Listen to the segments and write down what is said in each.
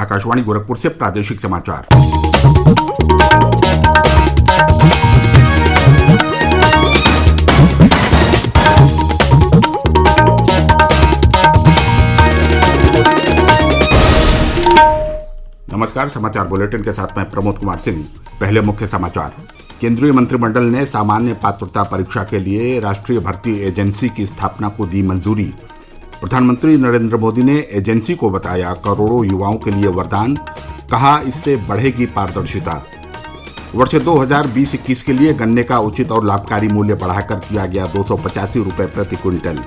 आकाशवाणी गोरखपुर से प्रादेशिक समाचार। नमस्कार, समाचार बुलेटिन के साथ मैं प्रमोद कुमार सिंह। पहले मुख्य समाचार। केंद्रीय मंत्रिमंडल ने सामान्य पात्रता परीक्षा के लिए राष्ट्रीय भर्ती एजेंसी की स्थापना को दी मंजूरी। प्रधानमंत्री नरेंद्र मोदी ने एजेंसी को बताया करोड़ों युवाओं के लिए वरदान, कहा इससे बढ़ेगी पारदर्शिता। वर्ष 2020-21 के लिए गन्ने का उचित और लाभकारी मूल्य बढ़ाकर किया गया 285 रुपये प्रति क्विंटल।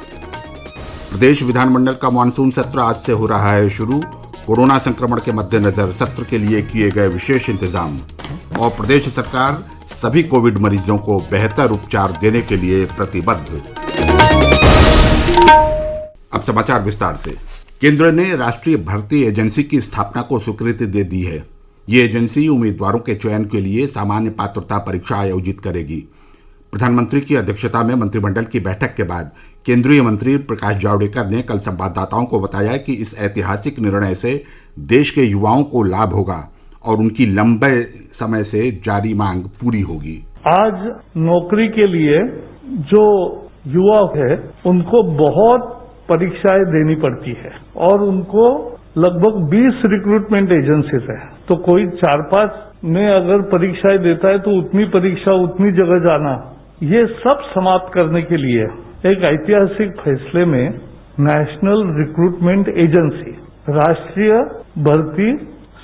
प्रदेश विधानमंडल का मानसून सत्र आज से हो रहा है शुरू। कोरोना संक्रमण के मद्देनजर सत्र के लिए किए गए विशेष इंतजाम। और प्रदेश सरकार सभी कोविड मरीजों को बेहतर उपचार देने के लिए प्रतिबद्ध। अब समाचार विस्तार से। केंद्र ने राष्ट्रीय भर्ती एजेंसी की स्थापना को स्वीकृति दे दी है। ये एजेंसी उम्मीदवारों के चयन के लिए सामान्य पात्रता परीक्षा आयोजित करेगी। प्रधानमंत्री की अध्यक्षता में मंत्रिमंडल की बैठक के बाद केंद्रीय मंत्री प्रकाश जावड़ेकर ने कल संवाददाताओं को बताया कि इस ऐतिहासिक निर्णय से देश के युवाओं को लाभ होगा और उनकी लंबे समय से जारी मांग पूरी होगी। आज नौकरी के लिए जो युवा है उनको बहुत परीक्षाएं देनी पड़ती है और उनको लगभग 20 रिक्रूटमेंट एजेंसीज है। तो कोई 4-5 में अगर परीक्षाएं देता है तो उतनी परीक्षा उतनी जगह जाना, ये सब समाप्त करने के लिए एक ऐतिहासिक फैसले में नेशनल रिक्रूटमेंट एजेंसी, राष्ट्रीय भर्ती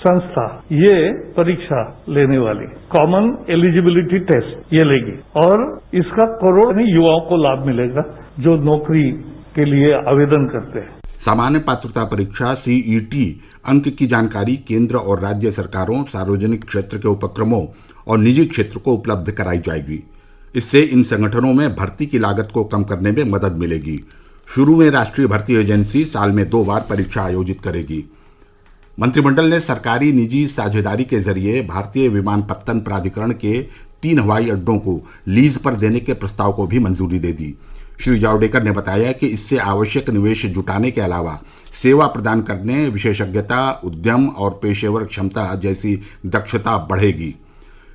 संस्था, ये परीक्षा लेने वाली कॉमन एलिजिबिलिटी टेस्ट ये लेगी और इसका करोड़ युवाओं को लाभ मिलेगा जो नौकरी के लिए आवेदन करते हैं। सामान्य पात्रता परीक्षा सीईटी अंक की जानकारी केंद्र और राज्य सरकारों, सार्वजनिक क्षेत्र के उपक्रमों और निजी क्षेत्र को उपलब्ध कराई जाएगी। इससे इन संगठनों में भर्ती की लागत को कम करने में मदद मिलेगी। शुरू में राष्ट्रीय भर्ती एजेंसी साल में 2 बार परीक्षा आयोजित करेगी। मंत्रिमंडल ने सरकारी निजी साझेदारी के जरिए भारतीय विमानपत्तन प्राधिकरण के 3 हवाई अड्डों को लीज पर देने के प्रस्ताव को भी मंजूरी दे दी। श्री जावड़ेकर ने बताया कि इससे आवश्यक निवेश जुटाने के अलावा सेवा प्रदान करने, विशेषज्ञता, उद्यम और पेशेवर क्षमता जैसी दक्षता बढ़ेगी।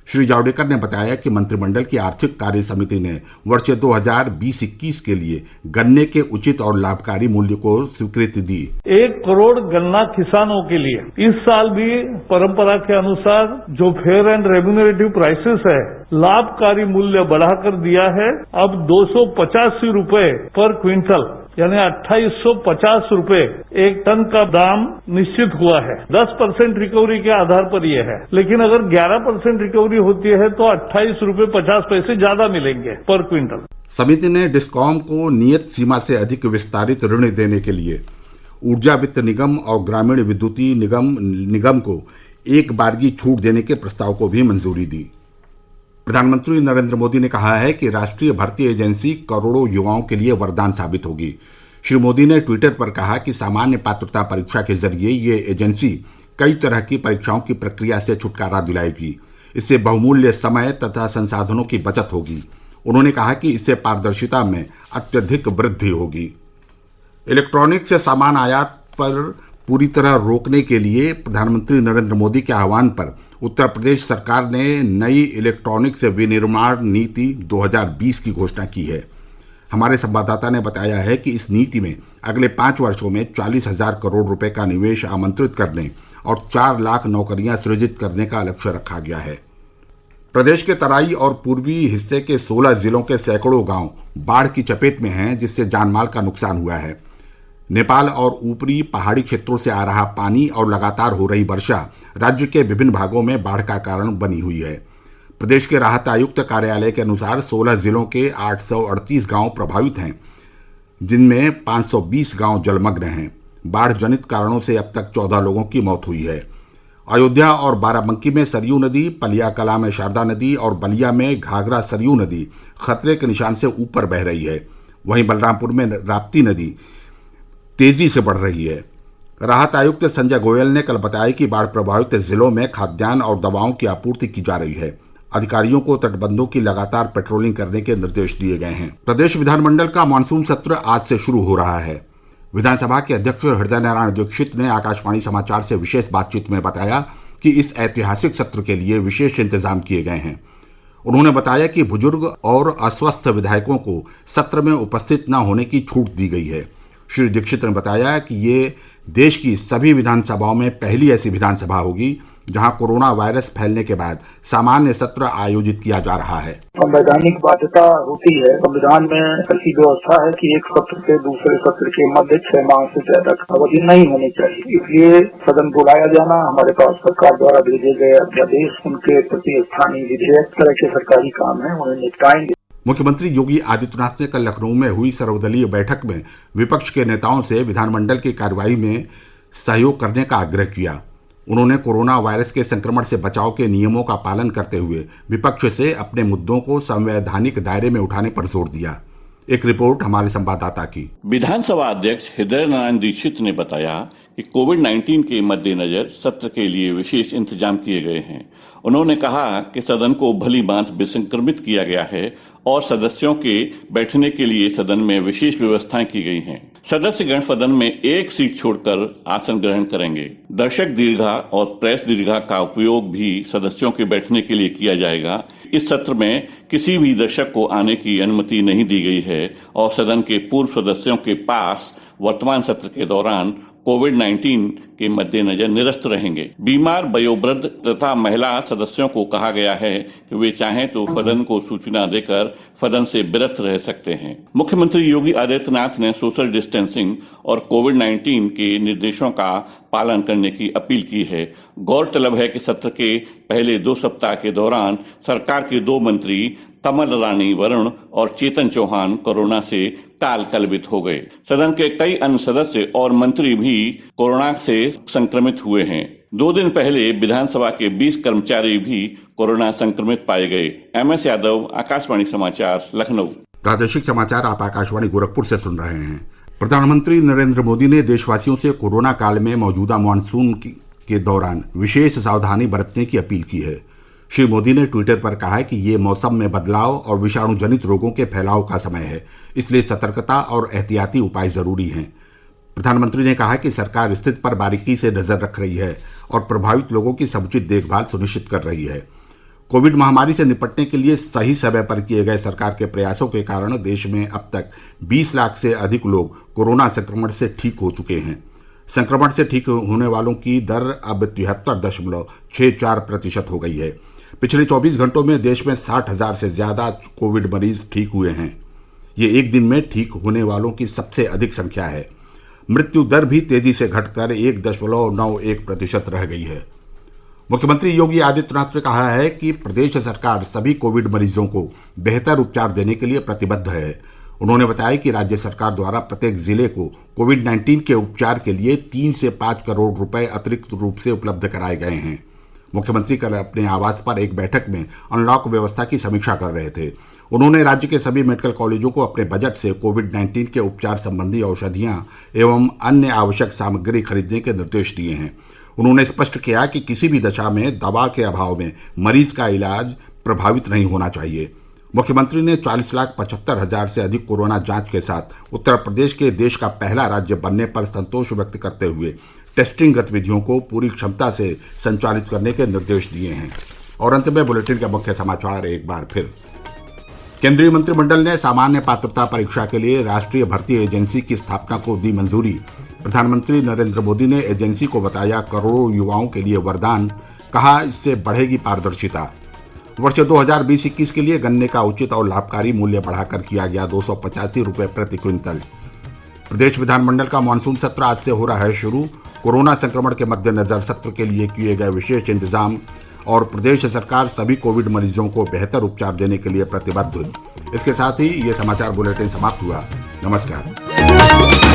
श्री जावड़ेकर ने बताया कि मंत्रिमंडल की आर्थिक कार्य समिति ने वर्ष 2020-21 के लिए गन्ने के उचित और लाभकारी मूल्य को स्वीकृति दी। 1 करोड़ गन्ना किसानों के लिए इस साल भी परंपरा के अनुसार जो फेयर एंड रेम्यूनरेटिव प्राइसेस है, लाभकारी मूल्य बढ़ाकर दिया है। अब 285 रुपए पर क्विंटल यानी 2850 रुपए एक टन का दाम निश्चित हुआ है। 10% रिकवरी के आधार पर यह है, लेकिन अगर 11% रिकवरी होती है तो 28 रुपए 50 पैसे ज्यादा मिलेंगे पर क्विंटल। समिति ने डिस्कॉम को नियत सीमा से अधिक विस्तारित ऋण देने के लिए ऊर्जा वित्त निगम और ग्रामीण विद्युतीय निगम को एक बारगी छूट देने के प्रस्ताव को भी मंजूरी दी। प्रधानमंत्री नरेंद्र मोदी ने कहा है कि राष्ट्रीय भर्ती एजेंसी करोड़ों युवाओं के लिए वरदान साबित होगी। श्री मोदी ने ट्विटर पर कहा कि सामान्य पात्रता परीक्षा के जरिए ये एजेंसी कई तरह की परीक्षाओं की प्रक्रिया से छुटकारा दिलाएगी। इससे बहुमूल्य समय तथा संसाधनों की बचत होगी। उन्होंने कहा कि इससे पारदर्शिता में अत्यधिक वृद्धि होगी। इलेक्ट्रॉनिक्स सामान आयात पर पूरी तरह रोकने के लिए प्रधानमंत्री नरेंद्र मोदी के आह्वान पर उत्तर प्रदेश सरकार ने नई इलेक्ट्रॉनिक्स विनिर्माण नीति 2020 की घोषणा की है। हमारे संवाददाता ने बताया है कि इस नीति में अगले 5 वर्षों में 40,000 करोड़ रुपए का निवेश आमंत्रित करने और 4 लाख नौकरियां सृजित करने का लक्ष्य रखा गया है। प्रदेश के तराई और पूर्वी हिस्से के 16 जिलों के सैकड़ों गांव बाढ़ की चपेट में हैं, जिससे जानमाल का नुकसान हुआ है। नेपाल और ऊपरी पहाड़ी क्षेत्रों से आ रहा पानी और लगातार हो रही वर्षा राज्य के विभिन्न भागों में बाढ़ का कारण बनी हुई है। प्रदेश के राहत आयुक्त कार्यालय के अनुसार 16 जिलों के 838 गांव प्रभावित हैं, जिनमें 520 गांव जलमग्न हैं। बाढ़ जनित कारणों से अब तक 14 लोगों की मौत हुई है। अयोध्या और बाराबंकी में सरयू नदी, पलिया कला में शारदा नदी और बलिया में घाघरा सरयू नदी खतरे के निशान से ऊपर बह रही है। वहीं बलरामपुर में राप्ती नदी तेजी से बढ़ रही है। राहत आयुक्त संजय गोयल ने कल बताया कि बाढ़ प्रभावित जिलों में खाद्यान्न और दवाओं की आपूर्ति की जा रही है। अधिकारियों को तटबंधों की लगातार पेट्रोलिंग करने के निर्देश दिए गए हैं। प्रदेश विधानमंडल का मानसून सत्र आज से शुरू हो रहा है। विधानसभा के अध्यक्ष हृदय नारायण दीक्षित ने आकाशवाणी समाचार से विशेष बातचीत में बताया कि इस ऐतिहासिक सत्र के लिए विशेष इंतजाम किए गए हैं। उन्होंने बताया कि बुजुर्ग और अस्वस्थ विधायकों को सत्र में उपस्थित न होने की छूट दी गई है। श्री दीक्षित ने बताया कि ये देश की सभी विधानसभाओं में पहली ऐसी विधानसभा होगी जहां कोरोना वायरस फैलने के बाद सामान्य सत्र आयोजित किया जा रहा है। संवैधानिक बाध्यता होती है। संविधान में ऐसी व्यवस्था है कि एक सत्र से दूसरे सत्र के मध्य 6 माह से ज्यादा अवधि नहीं होनी चाहिए। इसलिए सदन बुलाया जाना, हमारे पास सरकार द्वारा भेजे गए अध्यादेश, उनके प्रति स्थानीय विधेयक, तरह के सरकारी काम है, उन्हें निपटाएंगे। मुख्यमंत्री योगी आदित्यनाथ ने कल लखनऊ में हुई सर्वदलीय बैठक में विपक्ष के नेताओं से विधानमंडल की कार्रवाई में सहयोग करने का आग्रह किया। उन्होंने कोरोना वायरस के संक्रमण से बचाव के नियमों का पालन करते हुए विपक्ष से अपने मुद्दों को संवैधानिक दायरे में उठाने पर जोर दिया। एक रिपोर्ट हमारे संवाददाता की। विधानसभा अध्यक्ष हृदय नारायण दीक्षित ने बताया कि कोविड-19 के मद्देनजर सत्र के लिए विशेष इंतजाम किए गए हैं। उन्होंने कहा कि सदन को भली भांति विसंक्रमित किया गया है और सदस्यों के बैठने के लिए सदन में विशेष व्यवस्थाएं की गई हैं। सदस्यगण सदन में एक सीट छोड़कर आसन ग्रहण करेंगे। दर्शक दीर्घा और प्रेस दीर्घा का उपयोग भी सदस्यों के बैठने के लिए किया जाएगा। इस सत्र में किसी भी दर्शक को आने की अनुमति नहीं दी गई है और सदन के पूर्व सदस्यों के पास वर्तमान सत्र के दौरान कोविड-19 के मद्देनजर निरस्त रहेंगे। बीमार, वयोवृद्ध तथा महिला सदस्यों को कहा गया है कि वे चाहें तो सदन को सूचना देकर सदन से विरत रह सकते हैं। मुख्यमंत्री योगी आदित्यनाथ ने सोशल डिस्टेंसिंग और कोविड-19 के निर्देशों का पालन करने की अपील की है। गौरतलब है कि सत्र के पहले 2 सप्ताह के दौरान सरकार के 2 मंत्री कमल रानी वरुण और चेतन चौहान कोरोना से काल कलवित हो गए। सदन के कई अन्य सदस्य और मंत्री भी कोरोना से संक्रमित हुए हैं। 2 दिन पहले विधानसभा के 20 कर्मचारी भी कोरोना संक्रमित पाए गए। MS यादव, आकाशवाणी समाचार, लखनऊ। प्रादेशिक समाचार आप आकाशवाणी गोरखपुर से सुन रहे हैं। प्रधानमंत्री नरेंद्र मोदी ने देशवासियों से कोरोना काल में मौजूदा मानसून के दौरान विशेष सावधानी बरतने की अपील की है। श्री मोदी ने ट्विटर पर कहा है कि ये मौसम में बदलाव और विषाणु जनित रोगों के फैलाव का समय है, इसलिए सतर्कता और एहतियाती उपाय जरूरी हैं। प्रधानमंत्री ने कहा कि सरकार स्थिति पर बारीकी से नजर रख रही है और प्रभावित लोगों की समुचित देखभाल सुनिश्चित कर रही है। कोविड महामारी से निपटने के लिए सही समय पर किए गए सरकार के प्रयासों के कारण देश में अब तक 20 लाख से अधिक लोग कोरोना संक्रमण से ठीक हो चुके हैं। संक्रमण से ठीक होने वालों की दर अब 73.64% हो गई है। पिछले 24 घंटों में देश में 60,000 से ज्यादा कोविड मरीज ठीक हुए हैं। ये एक दिन में ठीक होने वालों की सबसे अधिक संख्या है। मृत्यु दर भी तेजी से घटकर 1.91% रह गई है। मुख्यमंत्री योगी आदित्यनाथ ने कहा है कि प्रदेश सरकार सभी कोविड मरीजों को बेहतर उपचार देने के लिए प्रतिबद्ध है। उन्होंने बताया कि राज्य सरकार द्वारा प्रत्येक जिले को कोविड-19 के उपचार के लिए 3 से 5 करोड़ रुपए अतिरिक्त रूप से उपलब्ध कराए गए हैं। मुख्यमंत्री कल अपने आवास पर एक बैठक में अनलॉक व्यवस्था की समीक्षा कर रहे थे। उन्होंने राज्य के सभी मेडिकल कॉलेजों को अपने बजट से कोविड-19 के उपचार संबंधी औषधियां एवं अन्य आवश्यक सामग्री खरीदने के निर्देश दिए हैं। उन्होंने स्पष्ट किया कि किसी भी दशा में दवा के अभाव में मरीज का इलाज प्रभावित नहीं होना चाहिए। मुख्यमंत्री ने 40,75,000 से अधिक कोरोना जांच के साथ उत्तर प्रदेश के देश का पहला राज्य बनने पर संतोष व्यक्त करते हुए टेस्टिंग गतिविधियों को पूरी क्षमता से संचालित करने के निर्देश दिए हैं। और अंत में बुलेटिन के मुख्य समाचार एक बार फिर। केंद्रीय मंत्रिमंडल ने सामान्य पात्रता परीक्षा के लिए राष्ट्रीय भर्ती एजेंसी की स्थापना को दी मंजूरी। प्रधानमंत्री नरेंद्र मोदी ने एजेंसी को बताया करोड़ों युवाओं के लिए वरदान, कहा इससे बढ़ेगी पारदर्शिता। वर्ष 2020-21 के लिए गन्ने का उचित और लाभकारी मूल्य बढ़ाकर किया गया 285 रुपये प्रति क्विंटल। प्रदेश विधानमंडल का मानसून सत्र आज से हो रहा है शुरू। कोरोना संक्रमण के मद्देनजर सत्र के लिए किए गए विशेष इंतजाम और प्रदेश सरकार सभी कोविड मरीजों को बेहतर उपचार देने के लिए प्रतिबद्ध। इसके साथ ही ये समाचार बुलेटिन समाप्त हुआ। नमस्कार।